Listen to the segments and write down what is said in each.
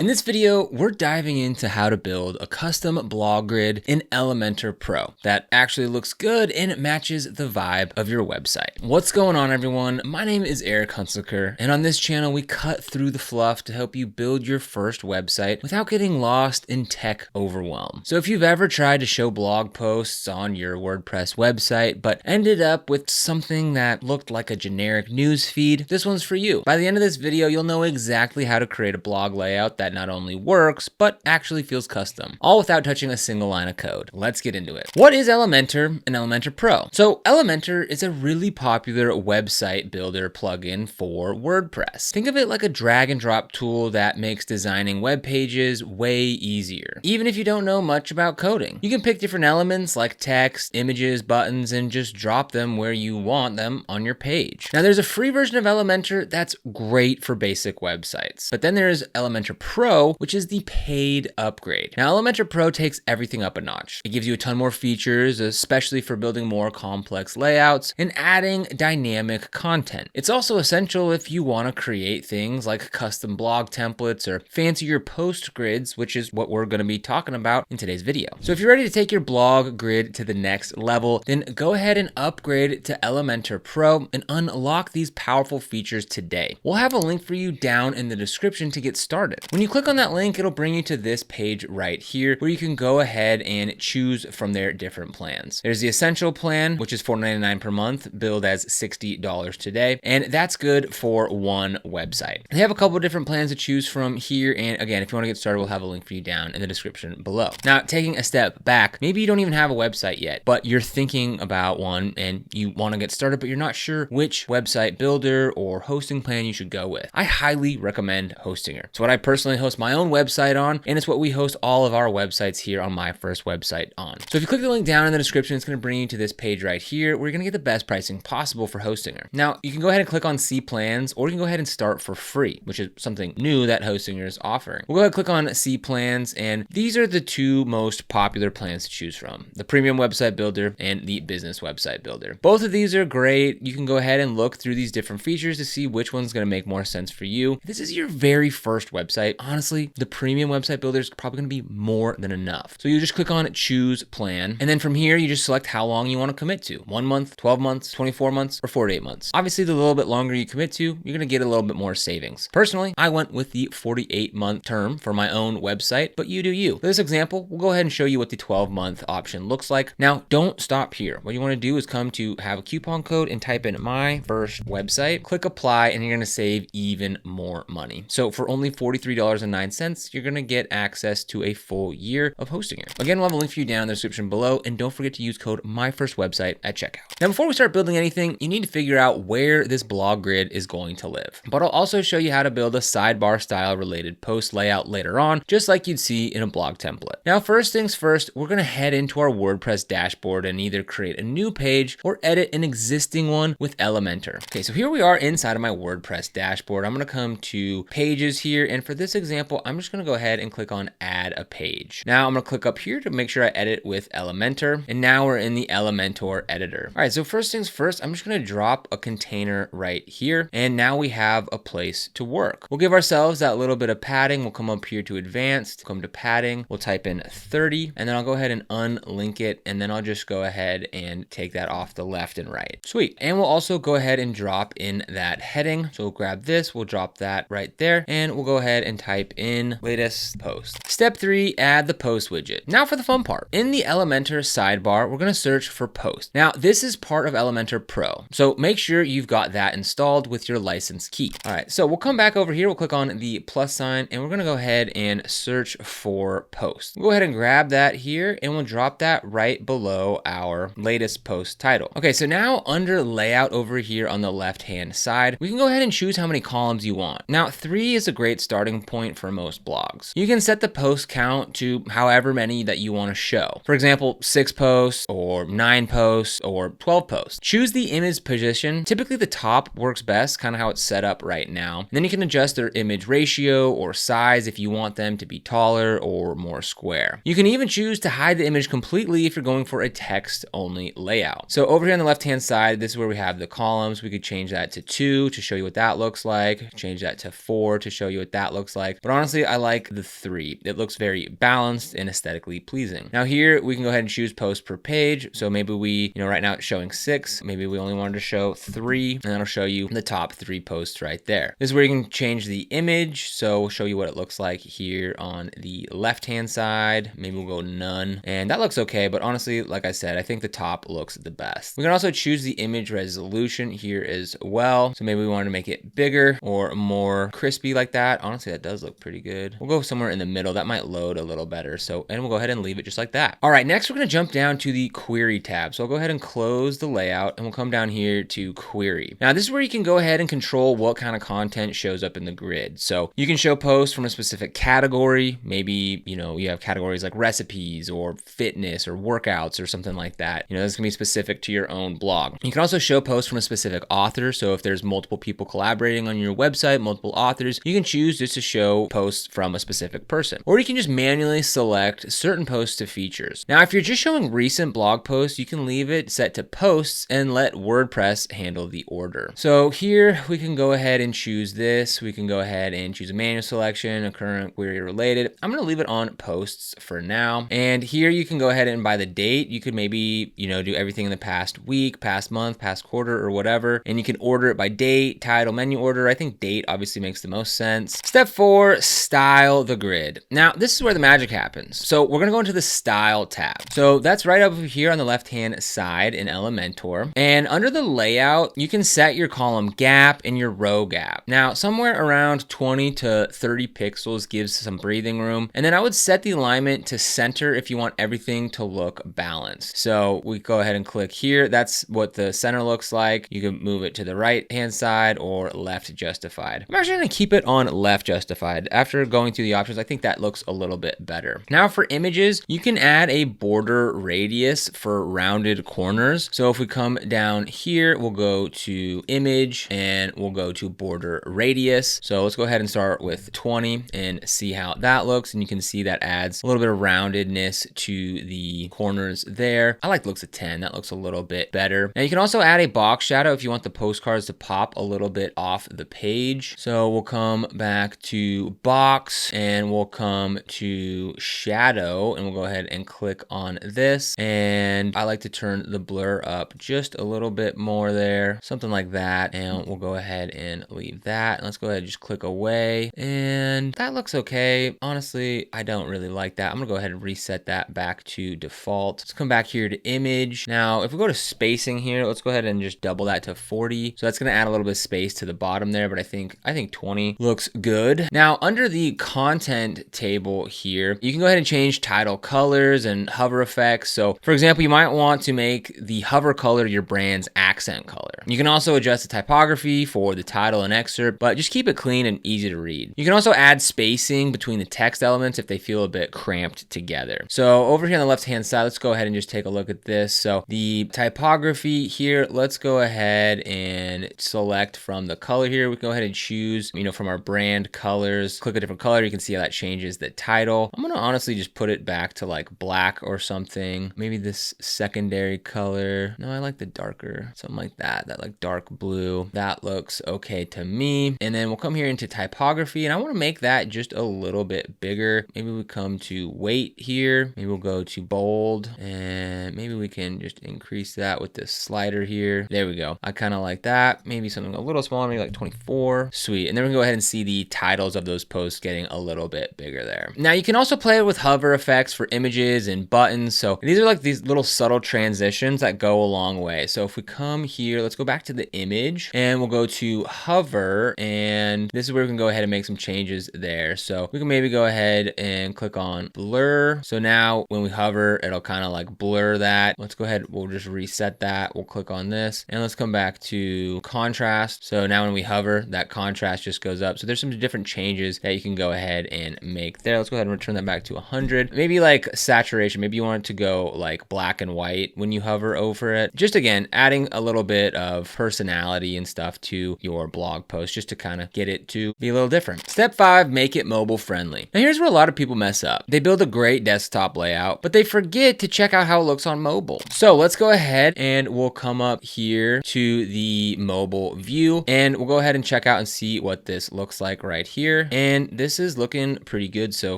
In this video, we're diving into how to build a custom blog grid in Elementor Pro that actually looks good and matches the vibe of your website. What's going on, everyone? My name is Eric Hunsaker, and on this channel, we cut through the fluff to help you build your first website without getting lost in tech overwhelm. So if you've ever tried to show blog posts on your WordPress website, but ended up with something that looked like a generic news feed, this one's for you. By the end of this video, you'll know exactly how to create a blog layout that not only works, but actually feels custom, all without touching a single line of code. Let's get into it. What is Elementor and Elementor Pro? So Elementor is a really popular website builder plugin for WordPress. Think of it like a drag and drop tool that makes designing web pages way easier. Even if you don't know much about coding, you can pick different elements like text, images, buttons, and just drop them where you want them on your page. Now there's a free version of Elementor that's great for basic websites, but then there's Elementor Pro, which is the paid upgrade. Now Elementor Pro takes everything up a notch. It gives you a ton more features, especially for building more complex layouts and adding dynamic content. It's also essential if you want to create things like custom blog templates or fancier post grids, which is what we're going to be talking about in today's video. So if you're ready to take your blog grid to the next level, then go ahead and upgrade to Elementor Pro and unlock these powerful features today. We'll have a link for you down in the description to get started. When you click on that link, it'll bring you to this page right here where you can go ahead and choose from their different plans. There's the Essential plan, which is $4.99 per month, billed as $60 today, and that's good for one website. They have a couple of different plans to choose from here, and again, if you want to get started, we'll have a link for you down in the description below. Now, taking a step back, maybe you don't even have a website yet, but you're thinking about one and you want to get started, but you're not sure which website builder or hosting plan you should go with. I highly recommend Hostinger. It's what I personally host my own website on, and it's what we host all of our websites here on My First Website on. So if you click the link down in the description, it's going to bring you to this page right here where you're going to get the best pricing possible for Hostinger. Now, you can go ahead and click on See Plans, or you can go ahead and start for free, which is something new that Hostinger is offering. We'll go ahead and click on See Plans, and these are the two most popular plans to choose from: the Premium Website Builder and the Business Website Builder. Both of these are great. You can go ahead and look through these different features to see which one's going to make more sense for you. If this is your very first website, honestly, the Premium Website Builder is probably going to be more than enough. So you just click on Choose Plan, and then from here, you just select how long you want to commit to: 1 month, 12 months, 24 months, or 48 months. Obviously, the little bit longer you commit to, you're going to get a little bit more savings. Personally, I went with the 48-month term for my own website, but you do you. For this example, we'll go ahead and show you what the 12-month option looks like. Now, don't stop here. What you want to do is come to Have a Coupon Code and type in My First Website, click Apply, and you're going to save even more money. So for only $43.09, you're going to get access to a full year of Hostinger. Again, we'll have a link for you down in the description below, and don't forget to use code MyFirstWebsite at checkout. Now, before we start building anything, you need to figure out where this blog grid is going to live. But I'll also show you how to build a sidebar style related post layout later on, just like you'd see in a blog template. Now, first things first, we're going to head into our WordPress dashboard and either create a new page or edit an existing one with Elementor. Okay, so here we are inside of my WordPress dashboard. I'm going to come to Pages here, and for this example, I'm just going to go ahead and click on Add a Page. Now I'm going to click up here to make sure I edit with Elementor, and now we're in the Elementor editor. All right, so first things first, I'm just going to drop a container right here, and now we have a place to work. We'll give ourselves that little bit of padding. We'll come up here to Advanced, come to Padding, we'll type in 30, and then I'll go ahead and unlink it, and then I'll just go ahead and take that off the left and right. Sweet. And we'll also go ahead and drop in that heading. So we'll grab this, we'll drop that right there, and we'll go ahead and type in latest post. Step 3, add the post widget. Now for the fun part. In the Elementor sidebar, we're going to search for post. Now this is part of Elementor Pro, so make sure you've got that installed with your license key. All right, so we'll come back over here, we'll click on the plus sign, and we're going to go ahead and search for post. We'll go ahead and grab that here, and we'll drop that right below our latest post title. Okay, so now under layout over here on the left hand side, we can go ahead and choose how many columns you want. Now 3 is a great starting point for most blogs. You can set the post count to however many that you want to show. For example, 6 posts or 9 posts or 12 posts. Choose the image position. Typically the top works best, kind of how it's set up right now. And then you can adjust their image ratio or size if you want them to be taller or more square. You can even choose to hide the image completely if you're going for a text only layout. So over here on the left hand side, this is where we have the columns. We could change that to 2 to show you what that looks like. Change that to 4 to show you what that looks like. like, but honestly, I like the 3. It looks very balanced and aesthetically pleasing. Now here, we can go ahead and choose post per page. So maybe we, right now it's showing 6. Maybe we only wanted to show 3, and that'll show you the top 3 posts right there. This is where you can change the image. So we'll show you what it looks like here on the left-hand side. Maybe we'll go none, and that looks okay. But honestly, like I said, I think the top looks the best. We can also choose the image resolution here as well. So maybe we want to make it bigger or more crispy like that. Honestly, that does look pretty good. We'll go somewhere in the middle. That might load a little better. And we'll go ahead and leave it just like that. All right, next we're going to jump down to the query tab. So I'll go ahead and close the layout, and we'll come down here to query. Now this is where you can go ahead and control what kind of content shows up in the grid. So you can show posts from a specific category. Maybe, you have categories like recipes or fitness or workouts or something like that. This can be specific to your own blog. You can also show posts from a specific author. So if there's multiple people collaborating on your website, multiple authors, you can choose just to show posts from a specific person. Or you can just manually select certain posts to features. Now, if you're just showing recent blog posts, you can leave it set to posts and let WordPress handle the order. So here we can go ahead and choose this. We can go ahead and choose a manual selection, a current query related. I'm going to leave it on posts for now. And here you can go ahead and by the date, you could maybe, do everything in the past week, past month, past quarter, or whatever. And you can order it by date, title, menu order. I think date obviously makes the most sense. Step 4, style the grid. Now, this is where the magic happens. So we're going to go into the style tab. So that's right over here on the left-hand side in Elementor. And under the layout, you can set your column gap and your row gap. Now, somewhere around 20 to 30 pixels gives some breathing room. And then I would set the alignment to center if you want everything to look balanced. So we go ahead and click here. That's what the center looks like. You can move it to the right-hand side or left justified. I'm actually going to keep it on left justified. After going through the options, I think that looks a little bit better. Now for images, you can add a border radius for rounded corners. So if we come down here, we'll go to image and we'll go to border radius. So let's go ahead and start with 20 and see how that looks. And you can see that adds a little bit of roundedness to the corners there. I like the looks of 10. That looks a little bit better. Now you can also add a box shadow if you want the postcards to pop a little bit off the page. So we'll come back to box and we'll come to shadow and we'll go ahead and click on this. And I like to turn the blur up just a little bit more there, something like that. And we'll go ahead and leave that. And let's go ahead and just click away. And that looks okay. Honestly, I don't really like that. I'm gonna go ahead and reset that back to default. Let's come back here to image. Now, if we go to spacing here, let's go ahead and just double that to 40. So that's gonna add a little bit of space to the bottom there, but I think 20 looks good. Now, under the content table here, you can go ahead and change title colors and hover effects. So for example, you might want to make the hover color your brand's accent color. You can also adjust the typography for the title and excerpt, but just keep it clean and easy to read. You can also add spacing between the text elements if they feel a bit cramped together. So over here on the left-hand side, let's go ahead and just take a look at this. So the typography here, let's go ahead and select from the color here. We can go ahead and choose, from our brand colors, click a different color. You can see how that changes the title. I'm gonna honestly just put it back to like black or something. Maybe this secondary color. No, I like the darker, something like that like dark blue. That looks okay to me. And then we'll come here into typography and I wanna make that just a little bit bigger. Maybe we come to weight here. Maybe we'll go to bold and maybe we can just increase that with this slider here. There we go. I kind of like that. Maybe something a little smaller, maybe like 24. Sweet. And then we can go ahead and see the titles of those posts getting a little bit bigger there. Now you can also play with hover effects for images and buttons. So these are like these little subtle transitions that go a long way. So if we come here, let's go back to the image and we'll go to hover, and this is where we can go ahead and make some changes there. So we can maybe go ahead and click on blur. So now when we hover, it'll kind of like blur that. Let's go ahead, we'll just reset that. We'll click on this and let's come back to contrast. So now when we hover, that contrast just goes up. So there's some different changes that you can go ahead and make there. Let's go ahead and return that back to 100. Maybe like saturation, maybe you want it to go like black and white when you hover over it. Just again, adding a little bit of personality and stuff to your blog post just to kind of get it to be a little different. Step 5, make it mobile friendly. Now here's where a lot of people mess up. They build a great desktop layout, but they forget to check out how it looks on mobile. So let's go ahead and we'll come up here to the mobile view and we'll go ahead and check out and see what this looks like right here. here, and this is looking pretty good so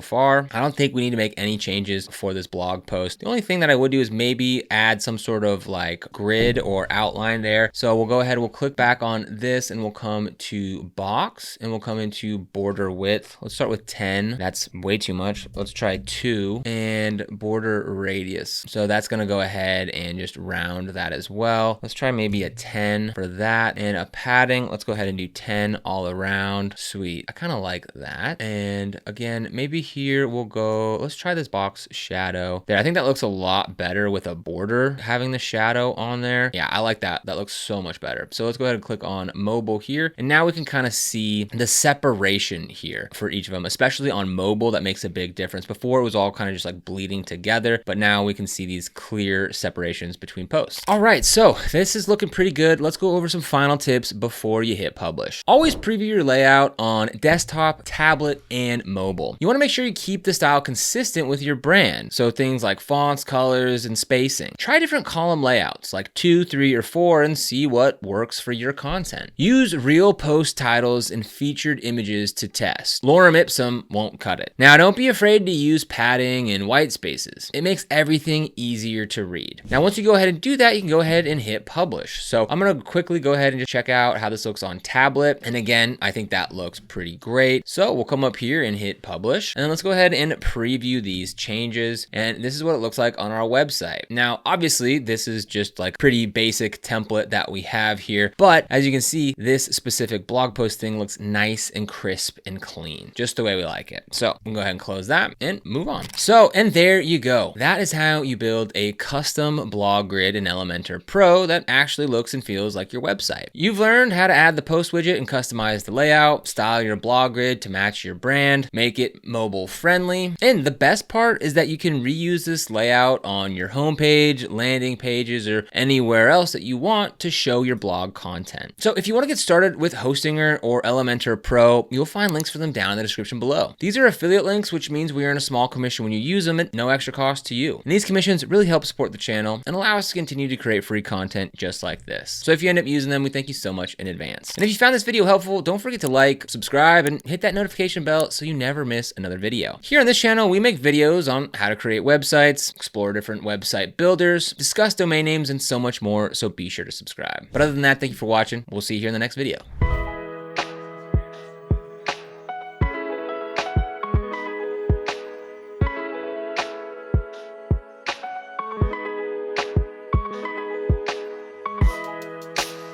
far. I don't think we need to make any changes for this blog post. The only thing that I would do is maybe add some sort of like grid or outline there. So we'll go ahead, we'll click back on this and we'll come to box and we'll come into border width. Let's start with 10. That's way too much. Let's try 2 and border radius. So that's gonna go ahead and just round that as well. Let's try maybe a 10 for that, and a padding. Let's go ahead and do 10 all around. Sweet. I kind of like that. And again, maybe here we'll go, let's try this box shadow there. I think that looks a lot better with a border having the shadow on there. Yeah, I like that. That looks so much better. So let's go ahead and click on mobile here. And now we can kind of see the separation here for each of them, especially on mobile. That makes a big difference. Before it was all kind of just like bleeding together, but now we can see these clear separations between posts. All right, so this is looking pretty good. Let's go over some final tips before you hit publish. Always preview your layout on desktop, tablet, and mobile. You want to make sure you keep the style consistent with your brand. So things like fonts, colors, and spacing. Try different column layouts like 2, 3, or 4 and see what works for your content. Use real post titles and featured images to test. Lorem ipsum won't cut it. Now, don't be afraid to use padding and white spaces. It makes everything easier to read. Now, once you go ahead and do that, you can go ahead and hit publish. So I'm going to quickly go ahead and just check out how this looks on tablet. And again, I think that looks pretty great. So we'll come up here and hit publish. And then let's go ahead and preview these changes. And this is what it looks like on our website. Now, obviously, this is just like pretty basic template that we have here. But as you can see, this specific blog post thing looks nice and crisp and clean, just the way we like it. So we can go ahead and close that and move on. So, and there you go. That is how you build a custom blog grid in Elementor Pro that actually looks and feels like your website. You've learned how to add the post widget and customize the layout, style your blog grid to match your brand, make it mobile friendly. And the best part is that you can reuse this layout on your homepage, landing pages, or anywhere else that you want to show your blog content. So if you want to get started with Hostinger or Elementor Pro, you'll find links for them down in the description below. These are affiliate links, which means we earn a small commission when you use them at no extra cost to you. And these commissions really help support the channel and allow us to continue to create free content just like this. So if you end up using them, we thank you so much in advance. And if you found this video helpful, don't forget to like, subscribe, and hit that notification bell so you never miss another video. Here on this channel, we make videos on how to create websites, explore different website builders, discuss domain names, and so much more, so be sure to subscribe. But other than that, thank you for watching. We'll see you here in the next video.